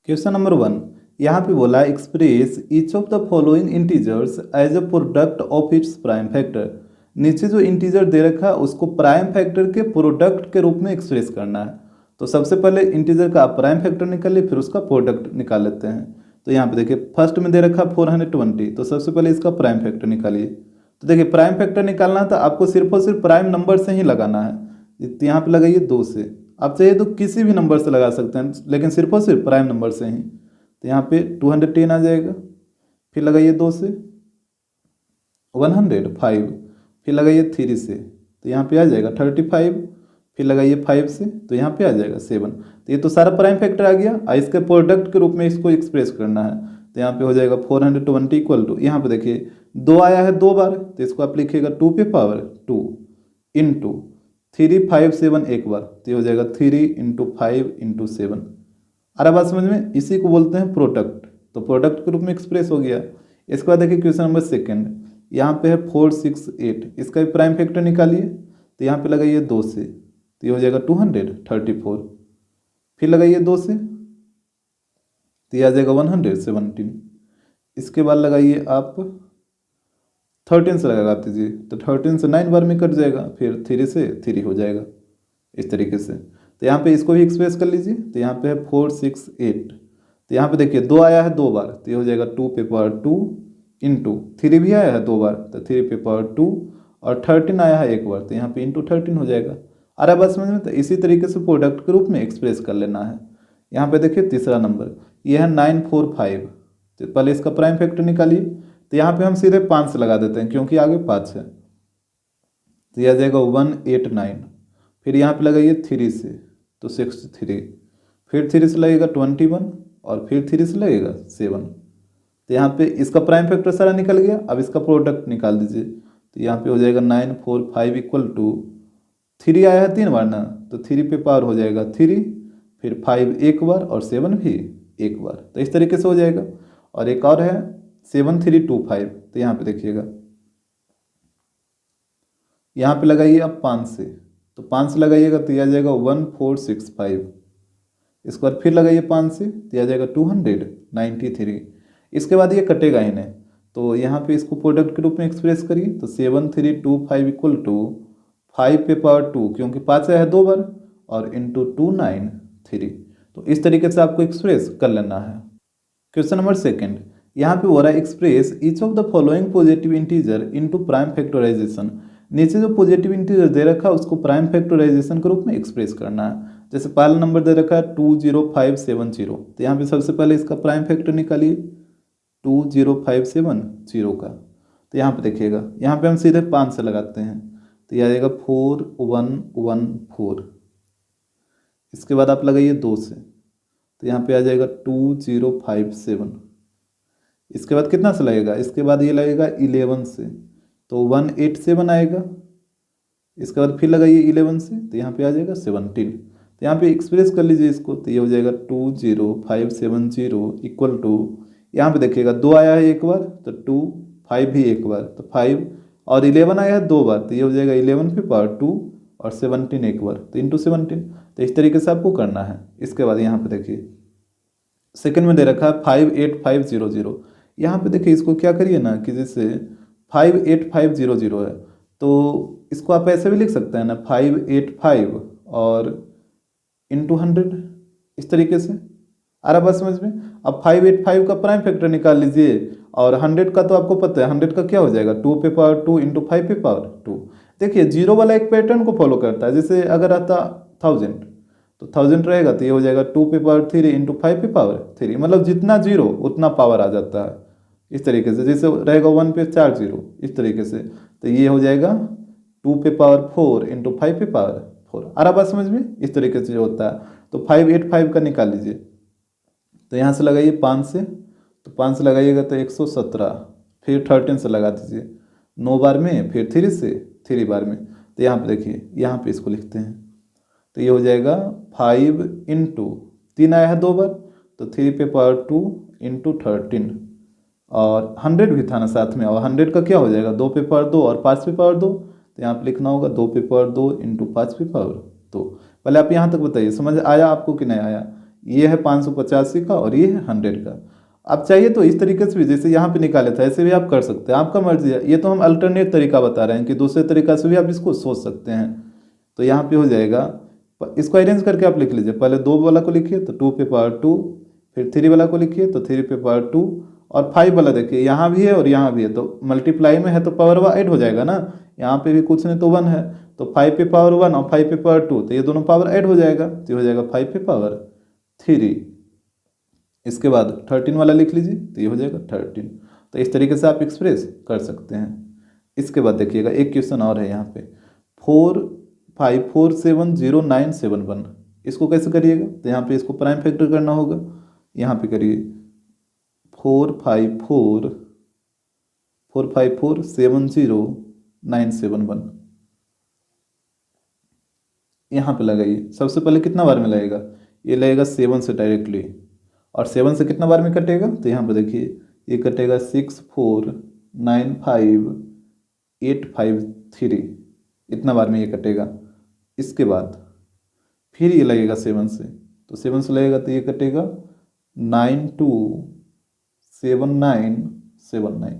Question number 1 यहाँ पे बोला express each of the following integers as a product of its prime factor. नीचे जो इंटीजर दे रखा है उसको प्राइम फैक्टर के प्रोडक्ट के रूप में एक्सप्रेस करना है। तो सबसे पहले इंटीजर का आप प्राइम फैक्टर निकालिए, फिर उसका प्रोडक्ट निकाल लेते हैं। तो यहाँ पे देखिए फर्स्ट में दे रखा 420, तो सबसे पहले इसका प्राइम फैक्टर निकालिए। तो देखिए प्राइम फैक्टर निकालना है तो आपको सिर्फ और सिर्फ प्राइम नंबर से ही लगाना है। तो यहाँ पे लगाइए 2 से, आप चाहिए तो किसी भी नंबर से लगा सकते हैं, लेकिन सिर्फ और सिर्फ प्राइम नंबर से ही। तो यहाँ पे 210 आ जाएगा, फिर लगाइए 2 से 105, फिर लगाइए 3 से, तो यहाँ पे आ जाएगा 35, फिर लगाइए 5 से, तो यहाँ पे आ जाएगा 7। तो ये तो सारा प्राइम फैक्टर आ गया। इसके प्रोडक्ट के रूप में इसको एक्सप्रेस करना है। तो यहाँ पे हो जाएगा 420 इक्वल टू, यहाँ पे देखिए 2 आया है 2 बार, तो इसको आप लिखिएगा 2 पे पावर 2 इंटू 3 5 7 एक बार, तो ये हो जाएगा 3 इंटू 5 इंटू 7। आ रहा बात समझ में? इसी को बोलते हैं प्रोडक्ट। तो प्रोडक्ट के रूप में एक्सप्रेस हो गया। इसके बाद देखिए क्वेश्चन नंबर 2 यहाँ पे है 468, इसका भी प्राइम फैक्टर निकालिए। तो यहाँ पे लगाइए 2 से, तो ये हो जाएगा 234, फिर लगाइए 2 से, तो ये आ जाएगा 117। इसके बाद लगाइए आप 13 से लगा दीजिए, तो 13 से 9 बार में कट जाएगा, फिर 3 से 3 हो जाएगा इस तरीके से। तो यहाँ पे इसको भी एक्सप्रेस कर लीजिए। तो यहाँ पे है 468, तो यहाँ पे देखिए 2 आया है 2 बार, तो ये हो जाएगा 2 पे पावर 2 इंटू 3 भी आया है 2 बार, तो 3 पे पावर 2, और 13 आया है 1 बार, तो यहाँ पे इंटू 13 हो जाएगा। अरे बस समझ में? तो इसी तरीके से प्रोडक्ट के रूप में एक्सप्रेस कर लेना है। यहाँ पे देखिए तीसरा नंबर ये है 945, तो पहले इसका प्राइम फैक्टर निकालिए। तो यहाँ पे हम सीधे 5 से लगा देते हैं क्योंकि आगे 5 है, तो यह आ जाएगा 189, फिर यहाँ पे लगाइए 3 से, तो 63, फिर 3 से लगेगा 21, और फिर 3 से लगेगा 7। तो यहाँ पे इसका प्राइम फैक्टर सारा निकल गया। अब इसका प्रोडक्ट निकाल दीजिए। तो यहाँ पे हो जाएगा 945 इक्वल टू 3 आया है 3 बार ना, तो 3 पे पावर हो जाएगा 3, फिर 5 एक बार, और 7 भी एक बार, तो इस तरीके से हो जाएगा। और एक और है 7325, तो यहाँ पे देखिएगा, यहाँ पे लगाइए आप 5 से, तो 5 से लगाइएगा तो यह आ जाएगा 1465। इसके बाद फिर लगाइए 5 से, तो यह आ जाएगा 293। इसके बाद ये कटेगा ही नहीं, तो यहाँ पे इसको प्रोडक्ट के रूप में एक्सप्रेस करिए। तो 7325 इक्वल टू 5 पे पावर 2, क्योंकि 5 आया है 2 बार, और इंटू 293। तो इस तरीके से आपको एक्सप्रेस कर लेना है। क्वेश्चन नंबर 2 यहाँ पे हो रहा है express each of the following positive integer into prime factorization. नीचे जो पॉजिटिव इंटीजर दे रखा है उसको प्राइम फैक्टराइजेशन के रूप में एक्सप्रेस करना है। जैसे पहला नंबर दे रखा है 20570, तो यहाँ पे सबसे पहले इसका प्राइम फैक्टर निकालिए 20570 का। तो यहाँ पे देखिएगा, यहाँ पे हम सीधे 5 से लगाते हैं, तो यह आ जाएगा 4114। इसके बाद आप लगाइए 2 से, तो यहाँ पे आ जाएगा 2057। इसके बाद कितना से लगेगा? इसके बाद ये लगेगा 11 से, तो 187 आएगा। इसके बाद फिर लगाइए 11 से, तो यहाँ पे आ जाएगा 17। तो यहाँ पे एक्सप्रेस कर लीजिए इसको, तो ये हो जाएगा 20570 इक्वल टू, यहाँ पे देखिएगा 2 आया है 1 बार, तो 2, 5 भी 1 बार, तो 5, और 11 आया है 2 बार, तो ये हो जाएगा 11 पे पावर 2, और 17 1 बार, तो इंटू 17। तो इस तरीके से आपको करना है। इसके बाद यहाँ पे देखिए सेकंड में दे रखा है 58500। यहाँ पे देखिए इसको क्या करिए ना कि जैसे 58500 है, तो इसको आप ऐसे भी लिख सकते हैं ना 585 और इंटू 100, इस तरीके से। आ रहा बात समझ में? अब 585 का प्राइम फैक्टर निकाल लीजिए, और 100 का तो आपको पता है 100 का क्या हो जाएगा 2 पे पावर 2 इंटू 5 पे पावर 2। देखिए जीरो वाला एक पैटर्न को फॉलो करता है। जैसे अगर आता 1000, तो 1000 रहेगा, तो ये हो जाएगा 2 पे पावर 3 इंटू 5 पे पावर 3, मतलब जितना जीरो उतना पावर आ जाता है इस तरीके से। जैसे रहेगा 1 पे 4 जीरो, इस तरीके से, तो ये हो जाएगा 2 पे पावर 4 इंटू 5 पे पावर 4। आ रहा बात समझ में? इस तरीके से जो होता है। तो 585 का निकाल लीजिए, तो यहाँ से लगाइए 5 से, तो 5 से लगाइएगा तो 117, फिर 13 से लगा दीजिए 9 बार में, फिर 3 से 3 बार में। तो यहाँ पे देखिए, यहाँ पे इसको लिखते हैं, तो ये हो जाएगा 5 इंटू 3 आया है 2 बार, तो 3 पे पावर 2 इंटू 13, और 100 भी था ना साथ में, और 100 का क्या हो जाएगा 2 पे पावर 2 और 5 पे पावर 2, तो यहाँ पे लिखना होगा 2 पे पावर 2 इंटू 5 पे पावर 2। पहले आप यहाँ तक बताइए समझ आया आपको कि नहीं आया? ये है 585 का और ये है 100 का। आप चाहिए तो इस तरीके से भी जैसे यहाँ पे निकाले थे ऐसे भी आप कर सकते हैं, आपका मर्जी है। ये तो हम अल्टरनेट तरीका बता रहे हैं कि दूसरे तरीका से भी आप इसको सोच सकते हैं। तो यहाँ पे हो जाएगा, इसको अरेंज करके आप लिख लीजिए। पहले 2 वाला को लिखिए तो 2 पे पावर 2, फिर 3 वाला को लिखिए तो 3 पे पावर 2, और 5 वाला देखिए यहाँ भी है और यहाँ भी है, तो मल्टीप्लाई में है तो पावर वा ऐड हो जाएगा ना। यहाँ पे भी कुछ नहीं तो 1 है, तो 5 पे पावर 1 और 5 पे पावर 2, तो ये दोनों पावर ऐड हो जाएगा, तो ये हो जाएगा 5 पे पावर 3। इसके बाद 13 वाला लिख लीजिए तो ये हो जाएगा 13। तो इस तरीके से आप एक्सप्रेस कर सकते हैं। इसके बाद देखिएगा एक क्वेश्चन और है यहाँ पे, 454709171, इसको कैसे करिएगा। तो यहाँ पे इसको प्राइम फैक्टर करना होगा। यहाँ पे करिए 454709171, यहाँ पे लगाइए। सबसे पहले कितना बार में लगेगा, ये लगेगा 7 से डायरेक्टली, और 7 से कितना बार में कटेगा, तो यहाँ पे देखिए ये कटेगा 6495853, इतना बार में ये कटेगा। इसके बाद फिर ये लगेगा 7 से, तो 7 से लगेगा तो ये कटेगा 927979,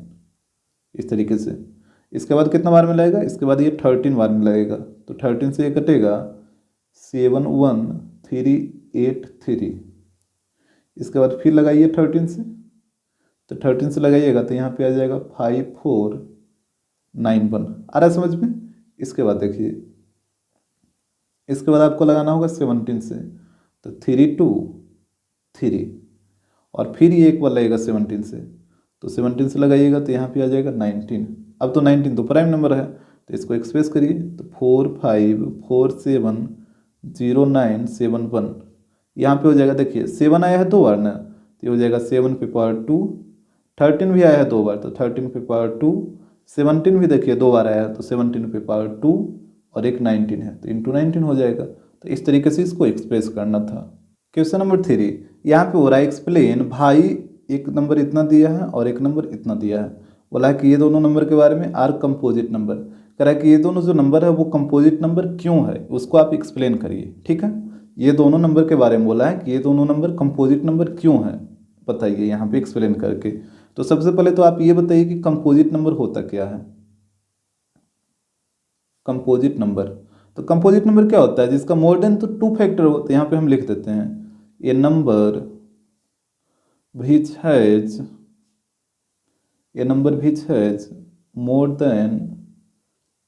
इस तरीके से। इसके बाद कितना बार में लगेगा, इसके बाद ये 13 बार में लगेगा, तो 13 से ये कटेगा 71383। इसके बाद फिर लगाइए 13 से, तो 13 से लगाइएगा तो यहाँ पे आ जाएगा 5491। आ रहा है समझ में। इसके बाद देखिए, इसके बाद आपको लगाना होगा 17 से, तो 323, और फिर ये एक बार लगेगा 17 से, तो 17 से लगाइएगा तो यहाँ पे आ जाएगा 19। अब तो 19 तो प्राइम नंबर है, तो इसको एक्सप्रेस करिए, तो 45470971, यहाँ पे हो जाएगा। देखिए 7 आया है 2 बार ना, तो ये हो जाएगा 7 पे पावर 2। 13 भी आया है 2 बार, तो 13 पे पावर 2। 17 भी देखिए 2 बार आया है, तो 17 पे पावर 2, और एक 19 है तो इंटू 19 हो जाएगा। तो इस तरीके से इसको एक्सप्रेस करना था। क्वेश्चन नंबर 3, यहाँ पे हो रहा है एक्सप्लेन, भाई एक नंबर इतना दिया है और एक नंबर इतना दिया है। बोला है कि ये दोनों नंबर के बारे में आर कंपोजिट नंबर, कह रहा है कि ये दोनों जो नंबर है वो कंपोजिट नंबर क्यों है, उसको आप एक्सप्लेन करिए। ठीक है, ये दोनों नंबर के बारे में बोला है कि ये दोनों नंबर कंपोजिट नंबर क्यों है, बताइए यहाँ पे एक्सप्लेन करके। तो सबसे पहले तो आप ये बताइए कि कंपोजिट नंबर होता क्या है। कंपोजिट नंबर, तो कंपोजिट नंबर क्या होता है, जिसका मोर देन तो 2 फैक्टर हो। तो यहाँ पे हम लिख देते हैं a number which has more than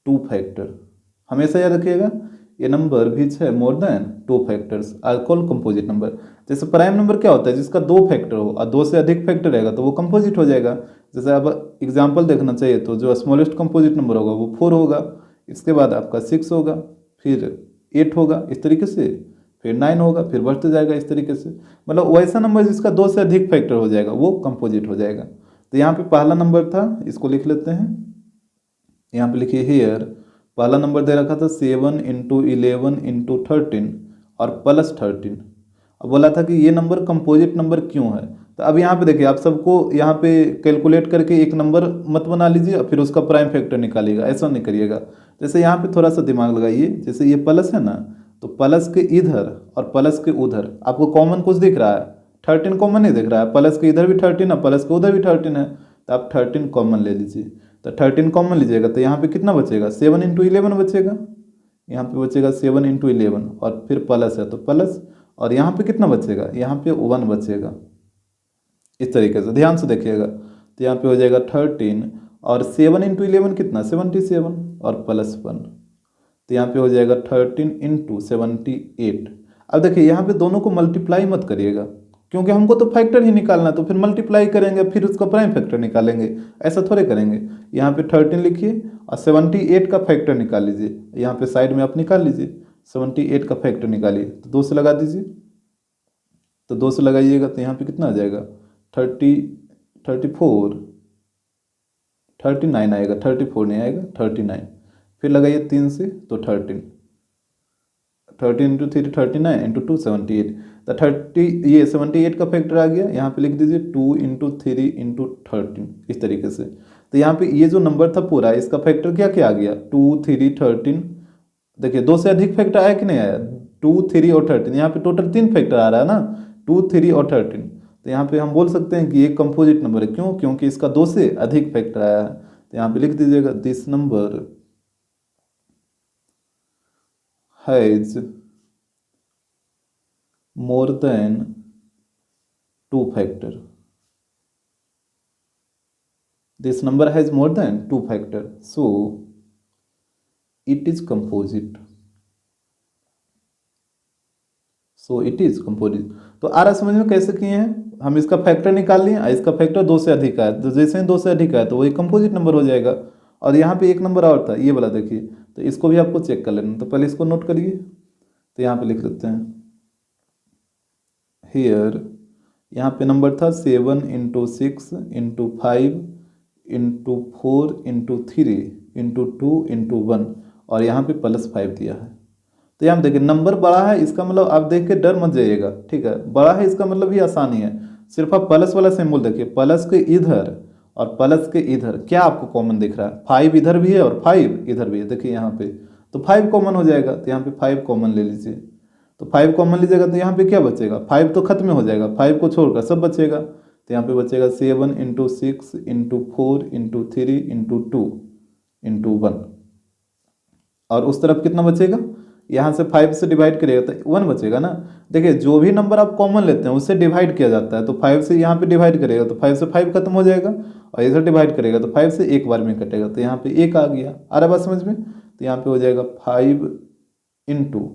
2 factor. हमेशा याद रखिएगा, a number which has more than 2 factors are called composite number. जैसे प्राइम नंबर क्या होता है, जिसका 2 फैक्टर हो और 2 से अधिक फैक्टर रहेगा तो वो कंपोजिट हो जाएगा। जैसे अब एग्जांपल देखना चाहिए तो जो स्मॉलेस्ट कंपोजिट नंबर होगा वो 4 होगा, इसके बाद आपका 6 होगा, फिर 8 होगा, इस तरीके से फिर 9 होगा, फिर बढ़ते जाएगा इस तरीके से। मतलब वैसा नंबर जिसका 2 से अधिक फैक्टर हो जाएगा वो कंपोजिट हो जाएगा। तो यहाँ पे पहला नंबर था, इसको लिख लेते हैं। यहाँ पे लिखिए हियर, पहला नंबर दे रखा था 7 × 11 × 13 और प्लस 13। अब बोला था कि ये नंबर कंपोजिट नंबर क्यों है। तो अब यहाँ पे देखिए, आप सबको यहाँ पे कैलकुलेट करके एक नंबर मत बना लीजिए और फिर उसका प्राइम फैक्टर निकालिएगा, ऐसा नहीं करिएगा। जैसे यहाँ पे थोड़ा सा दिमाग लगाइए, जैसे ये प्लस है ना, तो प्लस के इधर और प्लस के उधर आपको कॉमन कुछ दिख रहा है, 13 कॉमन नहीं दिख रहा है। प्लस के इधर भी 13 है, प्लस के उधर भी 13 है, तो आप 13 कॉमन ले लीजिए। तो 13 कॉमन लीजिएगा तो यहाँ पे कितना बचेगा, 7 × 11 बचेगा। यहाँ पे बचेगा 7 × 11 और फिर प्लस है तो प्लस, और यहाँ पे कितना बचेगा, यहाँ पे 1 बचेगा। इस तरीके से ध्यान से देखिएगा, तो यहाँ पे हो जाएगा 13 और 7 × 11 कितना, 77 और प्लस 1, तो यहाँ पे हो जाएगा 13 × 78। अब देखिए यहाँ पे दोनों को मल्टीप्लाई मत करिएगा, क्योंकि हमको तो फैक्टर ही निकालना, तो फिर मल्टीप्लाई करेंगे फिर उसका प्राइम फैक्टर निकालेंगे, ऐसा थोड़े करेंगे। यहाँ पे 13 लिखिए और 78 का फैक्टर निकाल लीजिए, यहाँ पे साइड में आप निकाल लीजिए, 78 का फैक्टर निकालिए, तो 2 से लगा दीजिए। तो 2 से लगाइएगा तो यहाँ पे कितना आ जाएगा, 34 39 आएगा, 34 नहीं आएगा, 39। फिर लगाइए 3 से तो 13 × 3 39 × 2 78, तो 30 ये 78 का फैक्टर आ गया। यहाँ पे लिख दीजिए 2 × 3 × 13, इस तरीके से। तो यहाँ पे ये जो नंबर था पूरा, इसका फैक्टर क्या क्या आ गया, 2 3 13। देखिए 2 से अधिक फैक्टर आया कि नहीं आया, 2 3 और 13, यहाँ पे टोटल 3 फैक्टर आ रहा है ना। 2, 3 और 13। तो यहाँ पे हम बोल सकते हैं कि ये कंपोजिट नंबर है। क्यों? क्योंकि इसका 2 से अधिक फैक्टर आया है। तो यहाँ पे लिख दीजिएगा this number has more than 2 factor. This number has more than 2 factor, so it is composite. So it is composite. तो आ रहा समझ में कैसे किए हैं? हम इसका फैक्टर निकाल लिए, इसका फैक्टर 2 से अधिक है, तो जैसे ही 2 से अधिक है तो वही कंपोजिट नंबर हो जाएगा। और यहाँ पे एक नंबर और था, ये वाला देखिए, तो इसको भी आपको चेक कर लेना। तो पहले इसको नोट करिए, तो यहाँ पे लिख लेते हैं हेयर। यहाँ पे नंबर था 7 × 6 × 5 × 4 × 3 × 2 × 1, और यहाँ पे +5 दिया है। तो यहाँ देखिए नंबर बड़ा है, इसका मतलब आप देख के डर मत जाइएगा, ठीक है। बड़ा है इसका मतलब भी आसानी है, सिर्फ आप प्लस वाला सिंबल देखिए, प्लस के इधर और प्लस के इधर क्या आपको कॉमन दिख रहा है? 5 इधर भी है और 5 इधर भी है, देखिए यहाँ पे, तो 5 कॉमन हो जाएगा। तो यहाँ पे 5 कॉमन ले लीजिए, तो 5 कॉमन लीजिएगा तो यहाँ पे क्या बचेगा? 5 तो खत्म हो जाएगा, 5 को छोड़कर सब बचेगा। तो यहाँ पे बचेगा 7 × 6 × 4 × 3 × 2 × 1, और उस तरफ कितना बचेगा? यहाँ से 5 से डिवाइड करिएगा तो 1 बचेगा ना। देखिए जो भी नंबर आप कॉमन लेते हैं उससे डिवाइड किया जाता है, तो 5 से यहाँ पे डिवाइड करेगा तो 5 से 5 खत्म हो जाएगा, और इधर डिवाइड करेगा तो 5 से एक बार में कटेगा, तो यहाँ पे 1 आ गया। आ रहा बात समझ में? तो यहाँ पे हो जाएगा 5 ×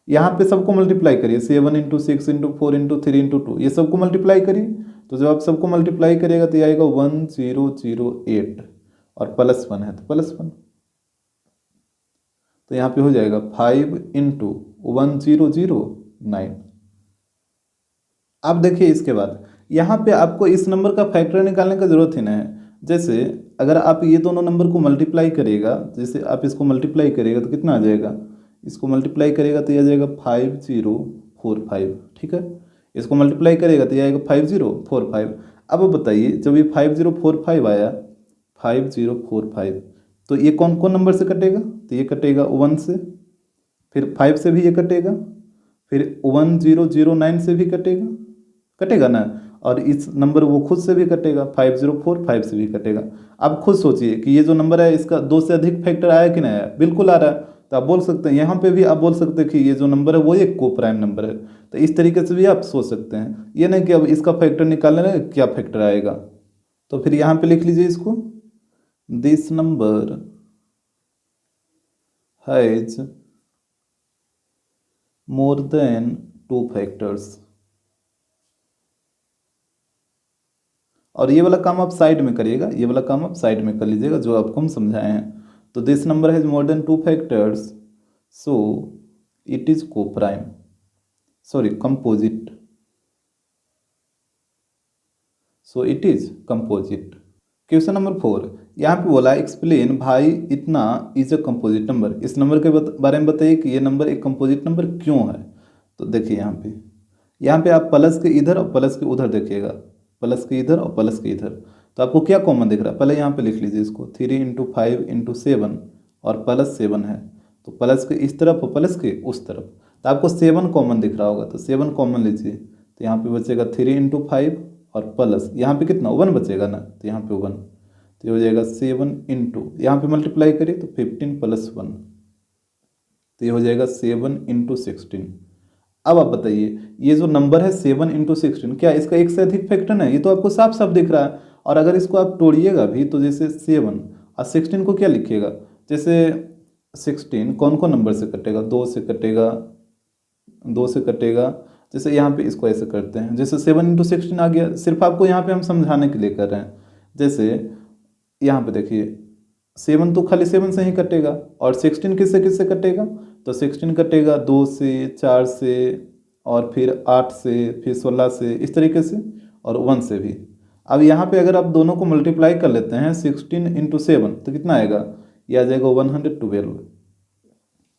यहाँ पे सबको मल्टीप्लाई करिए, 7 × 6 × 4 × 3 × 2, ये सबको मल्टीप्लाई करिए। तो जब आप सबको मल्टीप्लाई करिएगा तो ये आएगा 1008, और +1 है तो +1। तो यहाँ पे हो जाएगा 5 × 1009। अब देखिए इसके बाद यहाँ पे आपको इस नंबर का फैक्टर निकालने का जरूरत ही नहीं है। जैसे अगर आप ये दोनों नंबर को मल्टीप्लाई करिएगा, जैसे आप इसको मल्टीप्लाई करिएगा तो कितना आ जाएगा? इसको मल्टीप्लाई करेगा तो ये आ जाएगा 5045, ठीक है। इसको मल्टीप्लाई करेगा तो ये आएगा 5045। अब बताइए जब ये 5045 आया, 5045, तो ये कौन कौन नंबर से कटेगा? तो ये कटेगा 1 से, फिर 5 से भी ये कटेगा, फिर 1009 से भी कटेगा ना, और इस नंबर वो खुद से भी कटेगा, 5045 से भी कटेगा। अब खुद सोचिए कि ये जो नंबर है इसका 2 से अधिक फैक्टर आया कि नहीं आया? बिल्कुल आ रहा है। तो आप बोल सकते हैं, यहाँ पे भी आप बोल सकते हैं कि ये जो नंबर है वो एक को प्राइम नंबर है। तो इस तरीके से भी आप सोच सकते हैं, ये नहीं कि अब इसका फैक्टर निकालने में क्या फैक्टर आएगा। तो फिर यहाँ पे लिख लीजिए इसको, this number has more than 2 factors. और ये वाला काम आप साइड में करिएगा, ये वाला काम आप साइड में कर लीजिएगा जो आपको हम समझाए हैं। तो this number has more than 2 factors, so it is को prime, sorry composite, so it is composite. Question number 4, यहाँ पे बोला एक्सप्लेन भाई इतना इज अ कंपोजिट नंबर। इस नंबर के बारे में बताइए कि ये नंबर एक कंपोजिट नंबर क्यों है। तो देखिए यहाँ पे आप प्लस के इधर और प्लस के उधर देखिएगा, प्लस के इधर और प्लस के इधर, तो आपको क्या कॉमन दिख रहा है? पहले यहाँ पे लिख लीजिए इसको, 3 × 5 × 7 और +7 है, तो प्लस के इस तरफ और प्लस के उस तरफ, तो आपको 7 कॉमन दिख रहा होगा, तो 7 कॉमन लीजिए। तो यहाँ पे बचेगा 3 × 5 और प्लस यहाँ पे कितना 1 बचेगा ना, तो यहाँ पे 1, तो ये हो जाएगा 7 × यहाँ पे मल्टीप्लाई करिए तो 15 + 1, तो ये हो जाएगा 7 × 16। अब आप बताइए ये जो नंबर है 7 × 16 क्या इसका एक से अधिक फैक्टर है? ये तो आपको साफ साफ दिख रहा है। और अगर इसको आप तोड़िएगा भी तो जैसे 7 और 16 को क्या लिखिएगा? जैसे 16 कौन कौन नंबर से कटेगा? 2 से कटेगा, 2 से कटेगा। जैसे यहाँ पे इसको ऐसे करते हैं, जैसे 7 × 16 आ गया, सिर्फ आपको यहाँ पे हम समझाने के लिए कर रहे हैं। जैसे यहाँ पे देखिए 7 तो खाली 7 से ही कटेगा, और 16 किससे किससे कटेगा? तो 16 कटेगा 2 से, 4 से, और फिर 8 से, फिर 16 से, इस तरीके से, और 1 से भी। अब यहाँ पे अगर आप दोनों को मल्टीप्लाई कर लेते हैं 16 × 7 तो कितना आएगा? ये आ जाएगा 112।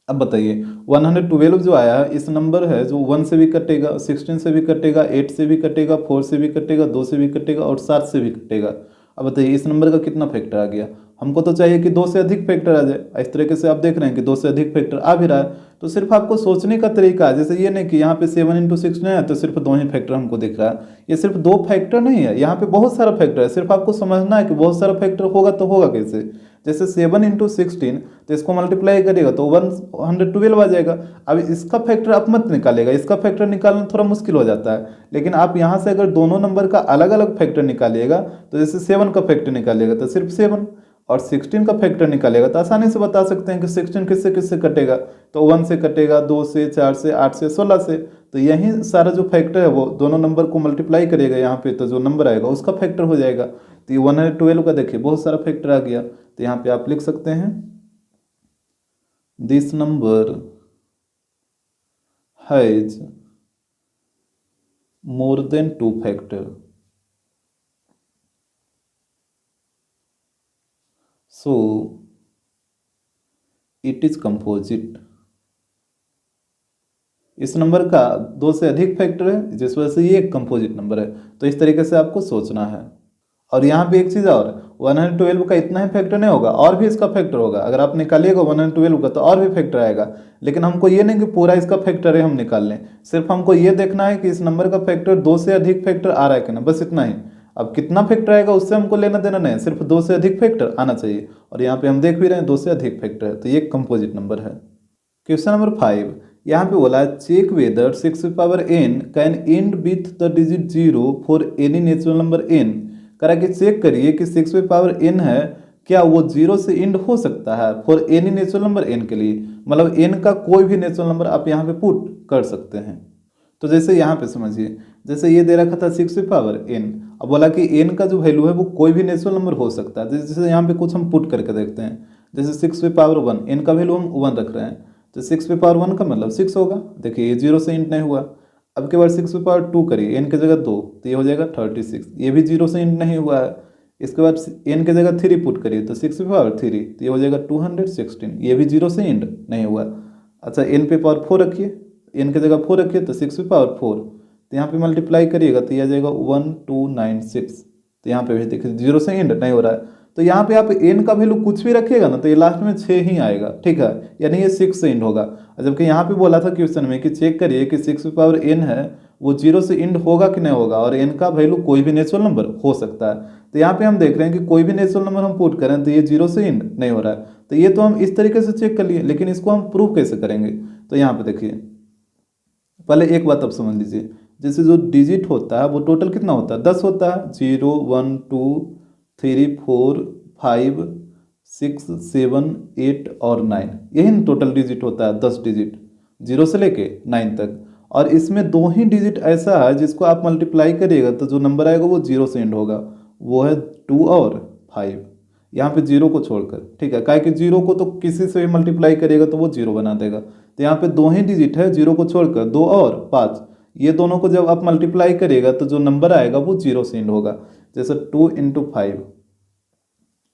अब बताइए 112 जो आया है इस नंबर है जो 1 से भी कटेगा, 16 से भी कटेगा, 8 से भी कटेगा, 4 से भी कटेगा, 2 से भी कटेगा और 7 से भी कटेगा। अब बताइए इस नंबर का कितना फैक्टर आ गया। हमको तो चाहिए कि 2 से अधिक फैक्टर आ जाए। इस तरीके से आप देख रहे हैं कि 2 से अधिक फैक्टर आ भी रहा है। तो सिर्फ आपको सोचने का तरीका है, जैसे ये नहीं कि यहाँ पे 7 × 6 नहीं है तो सिर्फ 2 ही फैक्टर हमको दिख रहा है। ये सिर्फ 2 फैक्टर नहीं है, यहाँ पे बहुत सारा फैक्टर है। सिर्फ आपको समझना है कि बहुत सारा फैक्टर होगा तो होगा कैसे। जैसे 7 × 16 तो इसको मल्टीप्लाई करिएगा तो 112 आ जाएगा। अब इसका फैक्टर आप मत निकालेगा, इसका फैक्टर निकालना थोड़ा मुश्किल हो जाता है। लेकिन आप यहाँ से अगर दोनों नंबर का अलग अलग फैक्टर निकालिएगा तो जैसे 7 का फैक्टर निकालिएगा तो सिर्फ 7 और 16 का फैक्टर निकालेगा तो आसानी से बता सकते हैं कि 16 किससे किससे कटेगा। तो 1 से कटेगा, 2 से, 4 से, 8 से, 16 से। तो यही सारा जो फैक्टर है वो दोनों नंबर को मल्टीप्लाई करेगा यहाँ पे, तो जो नंबर आएगा उसका फैक्टर हो जाएगा। तो ये 112 का देखिए बहुत सारा फैक्टर आ गया। तो यहाँ पे आप लिख सकते हैं this number has more than 2 factor, so it is composite. इस नंबर का 2 से अधिक फैक्टर है जिस वजह से ये एक कंपोजिट नंबर है। तो इस तरीके से आपको सोचना है। और यहाँ पे एक चीज़ और, 112 का इतना ही फैक्टर नहीं होगा, और भी इसका फैक्टर होगा। अगर आप निकालिएगा 112 का तो और भी फैक्टर आएगा। लेकिन हमको ये नहीं कि पूरा इसका फैक्टर है हम निकाल लें, सिर्फ हमको ये देखना है कि इस नंबर का फैक्टर 2 से अधिक फैक्टर आ रहा है कि ना, बस इतना ही। अब कितना फैक्टर आएगा उससे हमको लेना देना नहीं, सिर्फ 2 से अधिक फैक्टर आना चाहिए। और यहाँ पे हम देख भी रहे हैं 2 से अधिक फैक्टर है, तो ये कंपोजिट नंबर है। क्वेश्चन नंबर 5 यहाँ पे बोला है check whether 6n can end with the digit 0 for any natural number n। करा कि चेक करिए कि 6n है क्या वो 0 से एंड हो सकता है for any natural number n के लिए। मतलब n का कोई भी नेचुरल नंबर आप यहाँ पे पुट कर सकते हैं। तो जैसे यहाँ पे समझिए, जैसे ये दे रखा था 6n, अब बोला कि n का जो वैल्यू है वो कोई भी नेचुरल नंबर हो सकता है। जैसे यहाँ पे कुछ हम पुट करके देखते हैं, जैसे 6 n का वैल्यू हम 1 रख रहे हैं, तो 6 का मतलब 6 होगा। देखिए ये 0 से इंट नहीं हुआ। अब के बाद 6 करिए, n की जगह 2 तो ये हो जाएगा 36, ये भी 0 से इंट नहीं हुआ है। इसके बाद n की जगह 3 पुट करिए तो 6 तो ये हो जाएगा 216, ये भी 0 से इंट नहीं हुआ। अच्छा n पे पावर 4 रखिए, n की जगह 4 रखिए तो 6 तो यहाँ पे मल्टीप्लाई करिएगा तो ये आ जाएगा 1296। तो यहाँ पे भी देखिए 0 से इंट नहीं हो रहा है। तो यहाँ पे आप n का वैल्यू कुछ भी रखिएगा ना तो ये लास्ट में 6 ही आएगा, ठीक है, यानी ये 6 से इंड होगा। जबकि यहाँ पे बोला था क्वेश्चन में कि चेक करिए कि 6n है वो 0 से इंड होगा कि नहीं होगा, और n का वैल्यू कोई भी नेचुरल नंबर हो सकता है। तो यहाँ पे हम देख रहे हैं कि कोई भी नेचुरल नंबर हम पुट करें तो ये 0 से इंड नहीं हो रहा है। तो ये तो हम इस तरीके से चेक कर लिए, लेकिन इसको हम प्रूव कैसे करेंगे। तो यहाँ पे देखिए पहले एक बात आप समझ लीजिए, जैसे जो डिजिट होता है वो टोटल कितना होता है, 10 होता है। 0 1 2 3 4 5 6 7 8 और 9, यही टोटल डिजिट होता है, 10 डिजिट 0 से लेके 9 तक। और इसमें 2 ही डिजिट ऐसा है जिसको आप मल्टीप्लाई करिएगा तो जो नंबर आएगा वो 0 से एंड होगा, वो है 2 और 5, यहाँ पे 0 को छोड़कर, ठीक है। काहे कि 0 को तो किसी से भी मल्टीप्लाई करिएगा तो वो 0 बना देगा। तो यहाँ पे 2 ही डिजिट है 0 को छोड़कर, 2 और 5, ये दोनों को जब आप मल्टीप्लाई करिएगा तो जो नंबर आएगा वो 0 से एंड होगा। जैसे 2 × 5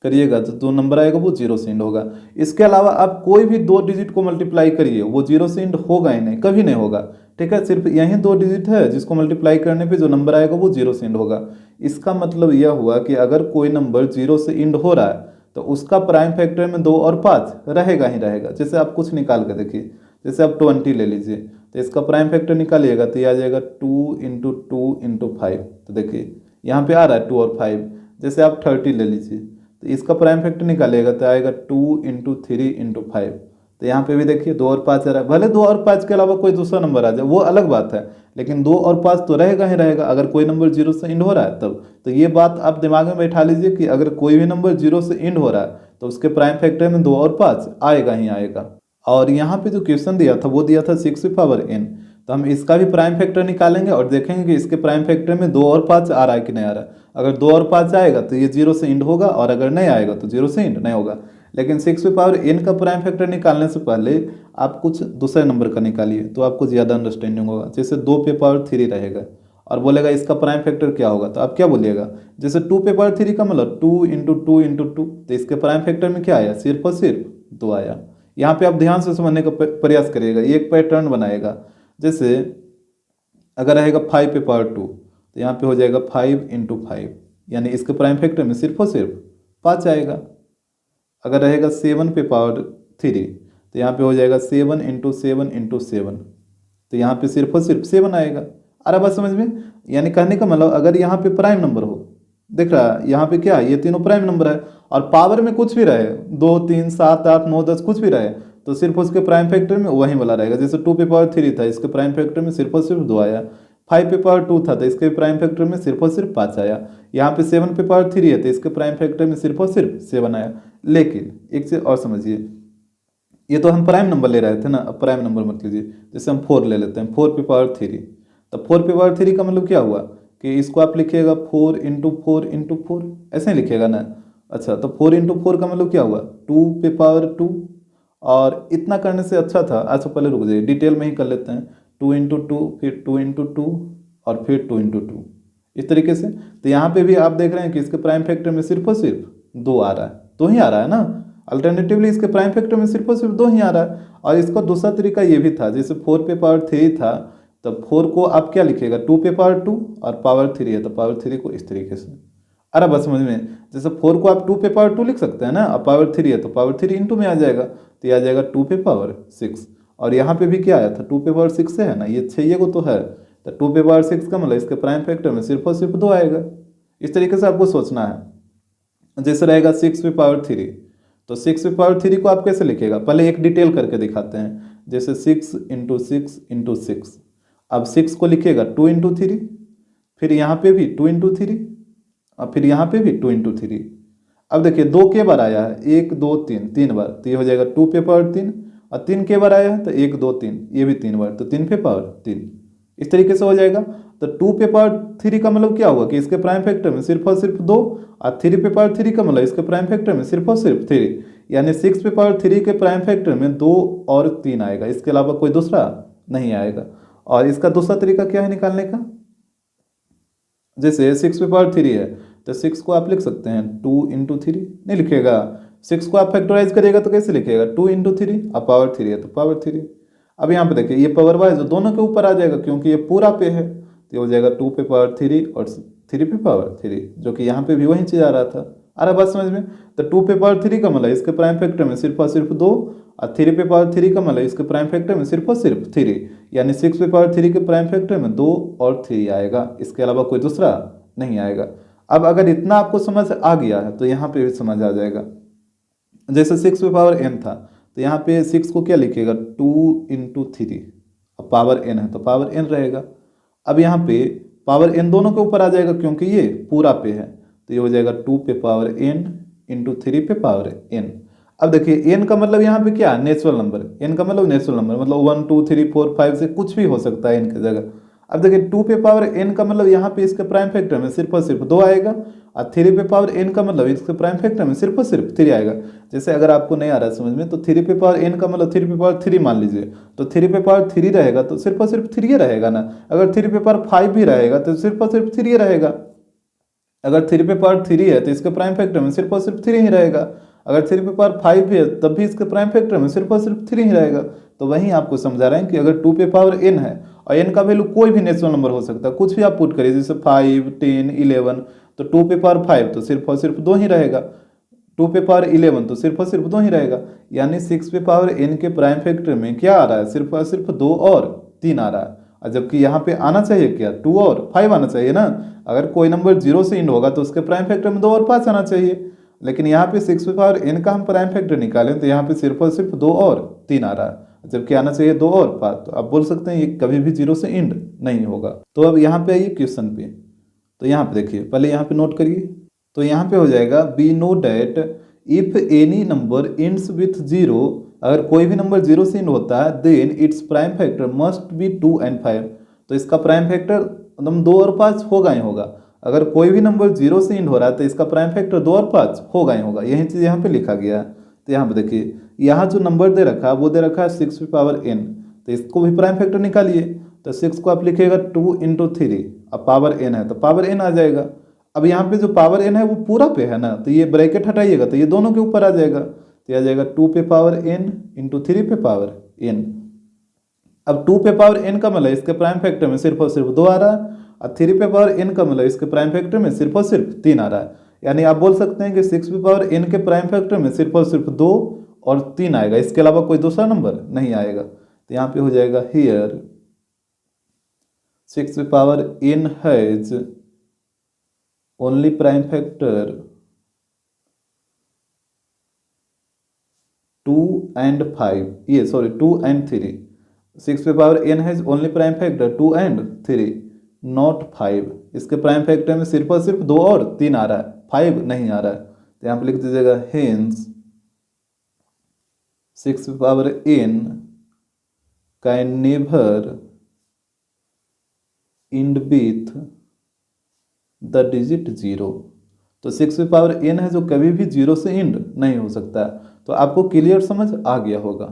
करिएगा तो जो नंबर आएगा वो 0 से एंड होगा। इसके अलावा आप कोई भी 2 डिजिट को मल्टीप्लाई करिए वो 0 से एंड होगा ही नहीं, कभी नहीं होगा, ठीक है। सिर्फ यही 2 डिजिट है जिसको मल्टीप्लाई करने पे जो नंबर आएगा वो 0 से एंड होगा। इसका मतलब यह हुआ कि अगर कोई नंबर 0 से एंड हो रहा है तो उसका प्राइम फैक्टर में 2 और 5 रहेगा ही रहेगा। जैसे आप कुछ निकाल के देखिए, जैसे आप 20 ले लीजिए तो इसका प्राइम फैक्टर निकालिएगा तो ये आ जाएगा 2 × 2 × 5। तो देखिए यहाँ पे आ रहा है 2 और 5। जैसे आप 30 ले लीजिए तो इसका प्राइम फैक्टर निकालिएगा तो आएगा 2 × 3 × 5। तो यहाँ पे भी देखिए 2 और 5 आ रहा है। भले 2 और 5 के अलावा कोई दूसरा नंबर आ जाए वो अलग बात है, लेकिन 2 और 5 तो रहेगा ही रहेगा अगर कोई नंबर 0 से एंड हो रहा है तब। तो ये बात आप दिमाग में बैठा लीजिए कि अगर कोई भी नंबर 0 से एंड हो रहा है तो उसके प्राइम फैक्टर में 2 और 5 आएगा ही आएगा। और यहाँ पे जो क्वेश्चन दिया था वो दिया था 6n, तो हम इसका भी प्राइम फैक्टर निकालेंगे और देखेंगे कि इसके प्राइम फैक्टर में 2 और 5 आ रहा है कि नहीं आ रहा है। अगर 2 और 5 आएगा तो ये 0 से एंड होगा, और अगर नहीं आएगा तो 0 से एंड नहीं होगा। लेकिन 6n का प्राइम फैक्टर निकालने से पहले आप कुछ दूसरे नंबर का निकालिए तो आपको ज़्यादा अंडरस्टैंडिंग होगा। जैसे 2 पे पावर 3 रहेगा और बोलेगा इसका प्राइम फैक्टर क्या होगा, तो आप क्या बोलिएगा, जैसे 2 पे पावर 3 का मतलब 2 × 2 × 2, तो इसके प्राइम फैक्टर में क्या आया, सिर्फ और सिर्फ 2 आया। यहाँ पे आप ध्यान से समझने का प्रयास करिएगा, ये एक पैटर्न बनाएगा। जैसे अगर रहेगा 5 पे पावर 2 तो यहाँ पे हो जाएगा 5 × 5, यानी इसके प्राइम फैक्टर में सिर्फ और सिर्फ 5 आएगा। अगर रहेगा 7 पे पावर 3 तो यहाँ पे हो जाएगा 7 इंटू 7 इंटू 7, तो यहाँ पे सिर्फ और सिर्फ 7 आएगा। आ रहा बात समझ में? यानी कहने का मतलब अगर यहाँ पे प्राइम नंबर हो, देख रहा है यहाँ पे क्या है, ये तीनों प्राइम नंबर है और पावर में कुछ भी रहे 2 3 7 8 9 10 कुछ भी रहे तो सिर्फ उसके प्राइम फैक्टर में वही वाला रहेगा। जैसे 2 पे पावर 3 था, इसके प्राइम फैक्टर में सिर्फ और सिर्फ 2 आया। 5 पे पावर 2 था तो इसके प्राइम फैक्टर में सिर्फ और सिर्फ 5 आया। यहाँ पे 7 पे पावर 3 है तो इसके प्राइम फैक्टर में सिर्फ और सिर्फ 7 आया। लेकिन एक चीज़ और समझिए, ये तो हम प्राइम नंबर ले रहे थे ना, अब प्राइम नंबर मत लीजिए। जैसे हम 4 ले लेते हैं, 4 पे पावर 3, तो 4 पे पावर 3 का मतलब क्या हुआ कि इसको आप लिखिएगा 4 इंटू 4 इंटू 4, ऐसे ही लिखिएगा ना। अच्छा, तो 4 इंटू 4 का मतलब क्या हुआ 2 पे पावर 2, और इतना करने से अच्छा था, अच्छा पहले रुक जाइए डिटेल में ही कर लेते हैं। 2 इंटू 2, फिर 2 इंटू 2 और फिर 2 इंटू 2, इस तरीके से। तो यहाँ पे भी आप देख रहे हैं कि इसके प्राइम फैक्टर में सिर्फ और सिर्फ 2 आ रहा है, 2 ही आ रहा है ना। अल्टरनेटिवली इसके प्राइम फैक्टर में सिर्फ और सिर्फ 2 ही आ रहा है। और इसका दूसरा तरीका ये भी था, जैसे 4 पे पावर 3 था तो 4 को आप क्या लिखिएगा 2 पे पावर 2 और पावर 3 है तो पावर 3 को इस तरीके से। अरे बस समझ में, जैसे 4 को आप 2 पे पावर 2 लिख सकते हैं ना, और पावर 3 है तो पावर 3 इंटू में आ जाएगा, तो ये आ जाएगा 2 पे पावर 6। और यहाँ पे भी क्या आया था 2 पे पावर 6 से है ना, ये 6 को तो है, तो 2 पे पावर 6 का मतलब इसके प्राइम फैक्टर में सिर्फ और सिर्फ 2 आएगा। इस तरीके से आपको सोचना है। जैसे रहेगा 6 पे पावर 3, तो 6 पे पावर 3 को आप कैसे लिखेगा, पहले एक डिटेल करके दिखाते हैं। जैसे 6 इंटू 6 इंटू 6, अब 6 को लिखिएगा 2 इंटू 3, फिर यहाँ पे भी 2 इंटू 3 और फिर यहाँ पे भी 2 इंटू 3। अब देखिए 2 के बार आया है, 1 2 3, 3 बार, तो ये हो जाएगा 2 पे पावर 3, और 3 के बार आया है तो 1 2 3, ये भी 3 बार, तो 3 पे पावर 3, इस तरीके से हो जाएगा। तो 2 पे पावर 3 का मतलब क्या होगा कि इसके प्राइम फैक्टर में सिर्फ और सिर्फ 2, और 3 पे पावर 3 का मतलब इसके प्राइम फैक्टर में सिर्फ और सिर्फ 3, यानी 6 पे पावर 3 के प्राइम फैक्टर में 2 और 3 आएगा, इसके अलावा कोई दूसरा नहीं आएगा। और इसका दूसरा तरीका क्या है निकालने का, जैसे 6 पे पावर 3 है तो 6 को आप लिख सकते हैं 2 इंटू 3, नहीं लिखिएगा 6 को आप फैक्टराइज करिएगा तो कैसे लिखिएगा 2 इंटू 3, अब पावर 3 है तो पावर 3। अब यहाँ पे देखिए ये पावर वाइज दोनों के ऊपर आ जाएगा क्योंकि ये पूरा पे है, तो ये हो जाएगा 2 पे पावर 3 और 3 पे पावर 3, जो कि यहाँ पे भी वही चीज़ आ रहा था। आ रहा बात समझ में? तो 2 पे पावर 3 का मतलब इसके प्राइम फैक्टर में सिर्फ और सिर्फ 2, और 3 पे पावर 3 का मतलब इसके प्राइम फैक्टर में सिर्फ और सिर्फ 3, यानी 6 पे पावर 3 के प्राइम फैक्टर में 2 और 3 आएगा, इसके अलावा कोई दूसरा नहीं आएगा। अब अगर इतना आपको समझ आ गया है तो यहाँ पे भी समझ आ जाएगा। जैसे 6 पे पावर n था तो यहाँ पे 6 को क्या लिखिएगा 2 इंटू 3, अब पावर n है तो पावर n रहेगा। अब यहाँ पे पावर n दोनों के ऊपर आ जाएगा क्योंकि ये पूरा पे है, तो ये हो जाएगा 2 पे पावर n इंटू 3 पे पावर n। अब देखिए n का मतलब यहाँ पे क्या है नेचुरल नंबर, n का मतलब नेचुरल नंबर, मतलब 1 2 3 4 5 से कुछ भी हो सकता है n की जगह। अब देखिए 2 पे पावर n का मतलब यहाँ पे इसके प्राइम फैक्टर में सिर्फ और सिर्फ 2 आएगा, और 3 पे पावर n का मतलब इसके प्राइम फैक्टर में सिर्फ और सिर्फ 3 आएगा। जैसे अगर आपको नहीं आ रहा है समझ में तो 3 पे पावर n का मतलब 3 पे पावर 3 मान लीजिए, तो 3 पे पावर 3 रहेगा तो सिर्फ और सिर्फ 3 रहेगा ना। अगर 3 पे पावर 5 भी रहेगा तो सिर्फ और सिर्फ 3 रहेगा। अगर 3 पे पावर 3 है तो इसके प्राइम फैक्टर में सिर्फ और सिर्फ 3 ही रहेगा। अगर 3 पे पावर 5 है तब भी इसके प्राइम फैक्टर में सिर्फ और सिर्फ 3 ही रहेगा। तो वहीं आपको समझा रहे हैं कि अगर 2 पे पावर n है और n का वैल्यू कोई भी नेचुरल नंबर हो सकता है, कुछ भी आप पुट करिए, जैसे 5 10 11, तो 2 पे पावर 5 तो सिर्फ और सिर्फ 2 ही रहेगा, 2 पे पावर 11 तो सिर्फ और सिर्फ 2 ही रहेगा। यानी 6 पे पावर n के प्राइम फैक्टर में क्या आ रहा है सिर्फ और सिर्फ 2 और 3 आ रहा है, और जबकि यहाँ पे आना चाहिए क्या 2 और 5 आना चाहिए ना। अगर कोई नंबर 0 से इंड होगा तो उसके प्राइम फैक्टर में 2 और 5 आना चाहिए, लेकिन यहाँ पे 6 पे पावर n का हम प्राइम फैक्टर निकालें तो यहाँ पे सिर्फ और सिर्फ 2 और 3 आ रहा है, जबकि आना चाहिए 2 और 5। तो आप बोल सकते हैं ये कभी भी 0 से इंड नहीं होगा। तो अब यहाँ पे आइए क्वेश्चन पे, तो यहाँ पे देखिए पहले यहाँ पे नोट करिए, तो यहाँ पे हो जाएगा we know that if any number ends with 0, अगर कोई भी नंबर 0 से इंड होता है then its prime factor must be 2 and 5, तो इसका प्राइम फैक्टर एकदम 2 और 5 होगा ही होगा। अगर कोई भी नंबर 0 से इंड हो रहा है तो इसका प्राइम फैक्टर 2 और 5 होगा ही होगा, यही चीज़ यहाँ पे लिखा गया है। तो यहाँ पे देखिए यहाँ जो नंबर दे रखा है वो दे रखा है 6 पे पावर n, तो इसको भी प्राइम फैक्टर निकालिए, तो 6 को आप लिखिएगा 2 इंटू 3, अब पावर n है तो पावर n आ जाएगा। अब यहाँ पे जो पावर n है वो पूरा पे है ना, तो ये ब्रैकेट हटाइएगा तो ये दोनों के ऊपर आ जाएगा, तो आ जाएगा 2 पे पावर n इंटू 3 पे पावर n। अब 2 पे पावर n का मतलब इसके प्राइम फैक्टर में सिर्फ और सिर्फ 2 आ रहा है, और 3 पे पावर n का मतलब इसके प्राइम फैक्टर में सिर्फ और सिर्फ 3 आ रहा है, यानी आप बोल सकते हैं कि 6 पे पावर n के प्राइम फैक्टर में सिर्फ और सिर्फ 2 और 3 आएगा, इसके अलावा कोई दूसरा नंबर नहीं आएगा। तो यहाँ पे हो जाएगा हियर 6 पे power n has only prime factor 2 and 5, ये सॉरी 2 and 3, 6 पे power n has only prime factor 2 and 3 not 5, इसके प्राइम फैक्टर में सिर्फ और सिर्फ 2 और 3 आ रहा है, 5 नहीं आ रहा है। तो यहाँ पे लिख दीजिएगा हेंस 6 पे power n can never end with the digit 0। तो 6 पे पावर n है जो कभी भी 0 से इंड नहीं हो सकता है। तो आपको क्लियर समझ आ गया होगा।